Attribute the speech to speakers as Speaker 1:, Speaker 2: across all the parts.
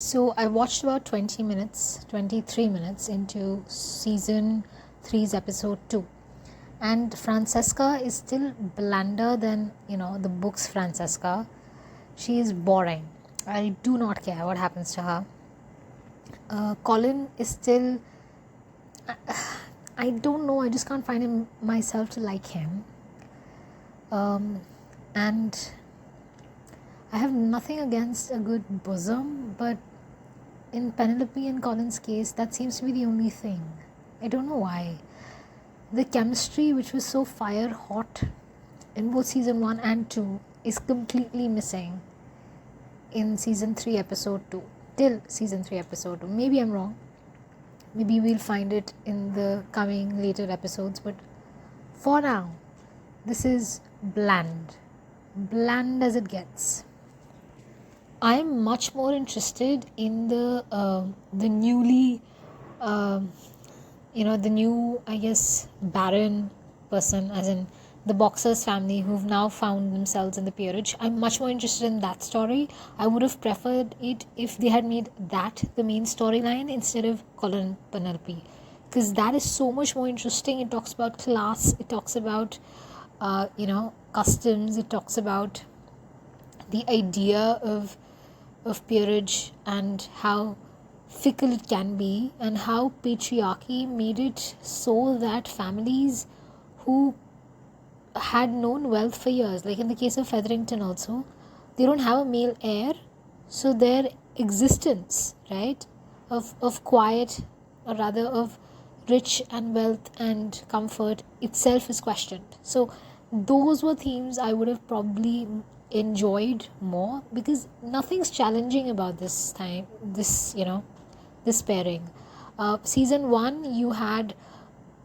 Speaker 1: So I watched about 23 minutes into season 3's episode 2. And Francesca is still blander than, the book's Francesca. She is boring. I do not care what happens to her. Colin is still... I don't know. I just can't find myself to like him. And I have nothing against a good bosom, but in Penelope and Colin's case, that seems to be the only thing. I don't know why. The chemistry, which was so fire hot in both season 1 and 2, is completely missing in season 3 episode 2. Till season 3 episode 2. Maybe I'm wrong. Maybe we'll find it in the coming later episodes. But for now, this is bland. Bland as it gets. I'm much more interested in the newly, the new, I guess, barren person, as in the Boxer's family who've now found themselves in the peerage. I'm much more interested in that story. I would have preferred it if they had made that the main storyline instead of Colin and Penelope, because that is so much more interesting. It talks about class, it talks about, customs, it talks about the idea of peerage and how fickle it can be, and how patriarchy made it so that families who had known wealth for years, like in the case of Featherington also, they don't have a male heir, so their existence, right, of quiet, or rather of rich and wealth and comfort itself is questioned. So those were themes I would have probably enjoyed more, because nothing's challenging about this pairing. Season 1 you had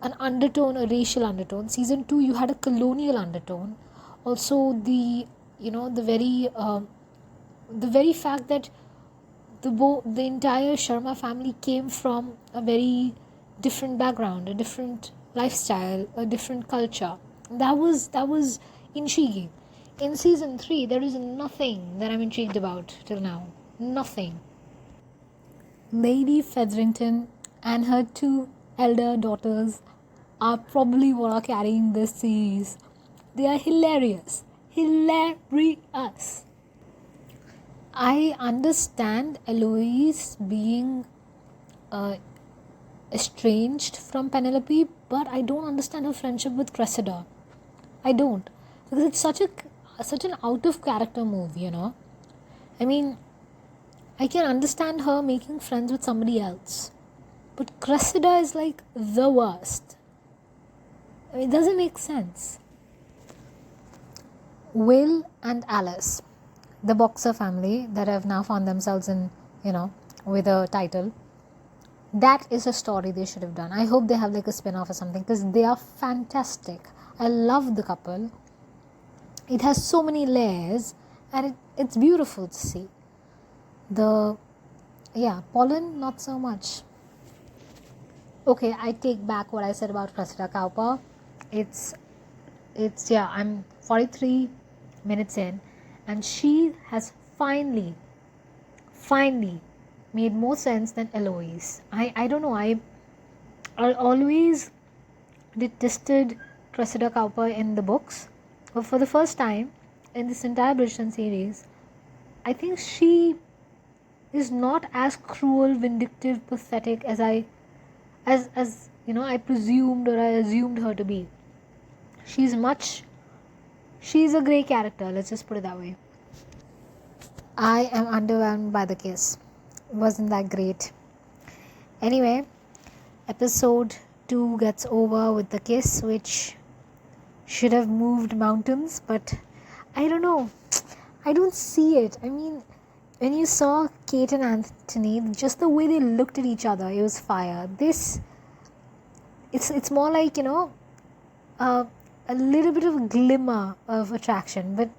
Speaker 1: an undertone, a racial undertone. Season 2 you had a colonial undertone. Also the very fact that the entire Sharma family came from a very different background, a different lifestyle, a different culture. That was intriguing. In season 3, there is nothing that I'm intrigued about till now. Nothing. Lady Featherington and her 2 elder daughters are probably what are carrying this series. They are hilarious. Hilarious. I understand Eloise being estranged from Penelope, but I don't understand her friendship with Cressida. I don't. Because it's such an out of character move, I mean, I can understand her making friends with somebody else, but Cressida is like the worst. I mean, it doesn't make sense. Will and Alice, the Boxer family that have now found themselves in, with a title, that is a story they should have done. I hope they have like a spin-off or something, because they are fantastic. I love the couple. It has so many layers, and it's beautiful to see. Pollen, not so much. Okay, I take back what I said about Cressida Cowper. I'm 43 minutes in, and she has finally made more sense than Eloise. I don't know, I always detested Cressida Cowper in the books. But for the first time in this entire Bridgerton series, I think she is not as cruel, vindictive, pathetic as I presumed or I assumed her to be. She's a grey character, let's just put it that way. I am underwhelmed by the kiss. Wasn't that great? Anyway, episode 2 gets over with the kiss, which should have moved mountains, but I don't know. I don't see it. I mean, when you saw Kate and Anthony, just the way they looked at each other, it was fire. It's more like, a little bit of a glimmer of attraction, but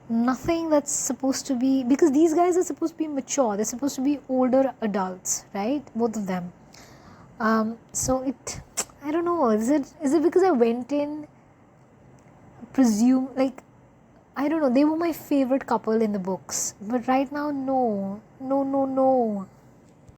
Speaker 1: nothing that's supposed to be, because these guys are supposed to be mature. They're supposed to be older adults, right? Both of them. So I don't know. Is it because I went in I don't know, they were my favorite couple in the books, but right now no, No, no, no.